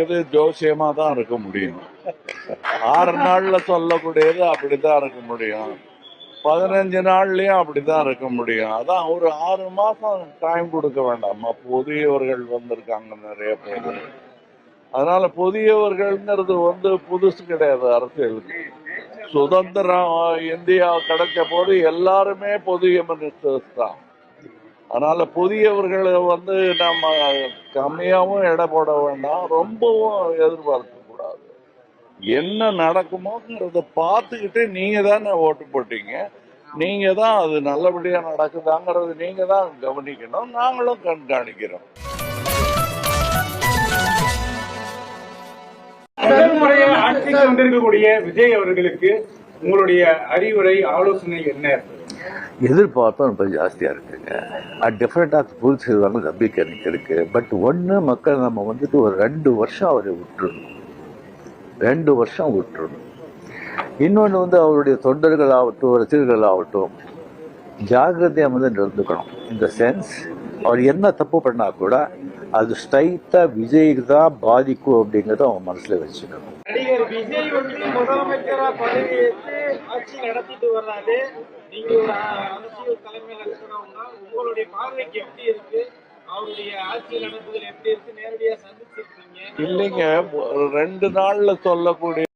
இது ஜோசியமா தான் இருக்க முடியும். 6 நாள்ல சொல்லக்கூடியது அப்படித்தான் இருக்க முடியும். 15 நாள்லயும் அப்படித்தான் இருக்க முடியும். அதான் ஒரு 6 மாசம் டைம் கொடுக்க வேண்டாமா? புதியவர்கள் வந்திருக்காங்க நிறைய பேர். அதனால புதியவர்கள்ங்கிறது புதுசு கிடையாது அரசியலுக்கு. சுதந்திரம் இந்தியா கிடைச்ச போது எல்லாருமே புதிய மினிஸ்டர்ஸ் தான். அதனால புதியவர்களை நம்ம கம்மியாவும் எடை போட வேண்டாம், ரொம்பவும் எதிர்பார்க்க கூடாது. என்ன நடக்குமோங்கிறத பார்த்துக்கிட்டு நீங்க தானே ஓட்டு போட்டீங்க. நீங்க தான் அது நல்லபடியா நடக்குதாங்கிறது நீங்க தான் கவனிக்கணும். நாங்களும் கண்காணிக்கிறோம். முதல் முறையா ஆட்சிக்கு வந்திருக்கக்கூடிய விஜய் அவர்களுக்கு உங்களுடைய அறிவுரை ஆலோசனை என்ன? எதிர்பார்ப்பும் ரொம்ப ஜாஸ்தியாக இருக்குங்க. டெஃபினட்டாக பூர்த்தி செய்வாங்க நம்பிக்கை எனக்கு இருக்கு. பட் ஒன்று, மக்கள் நம்ம ஒரு 2 வருஷம் அவரை விட்டுருணும். 2 வருஷம் விட்டுருணும். இன்னொன்று அவருடைய தொண்டர்கள் ஆகட்டும், ரசிகர்கள் ஆகட்டும், ஜாகிரதையாக நடந்துக்கணும். இந்த சென்ஸ் அவர் என்ன தப்பு பண்ணா கூட அது ஸ்ட்ரைட்டா விஜய்க்கு தான் பாதிக்கும் அப்படிங்கிறத அவங்க மனசுல வச்சுக்கணும். நடிகர் விஜய் முதலமைச்சரா பதவியேற்று ஆட்சி நடத்திட்டு வர்றாரு. நீங்க ஒரு அரசியல் தலைமையில் இருக்கிறவங்க, உங்களுடைய பார்வைக்கு எப்படி இருக்கு? அவருடைய ஆட்சி நடத்துதல் எப்படி இருக்கு? நேரடியா சந்திச்சிருக்கீங்க? இல்லைங்க, 2 நாள்ல சொல்லக்கூடிய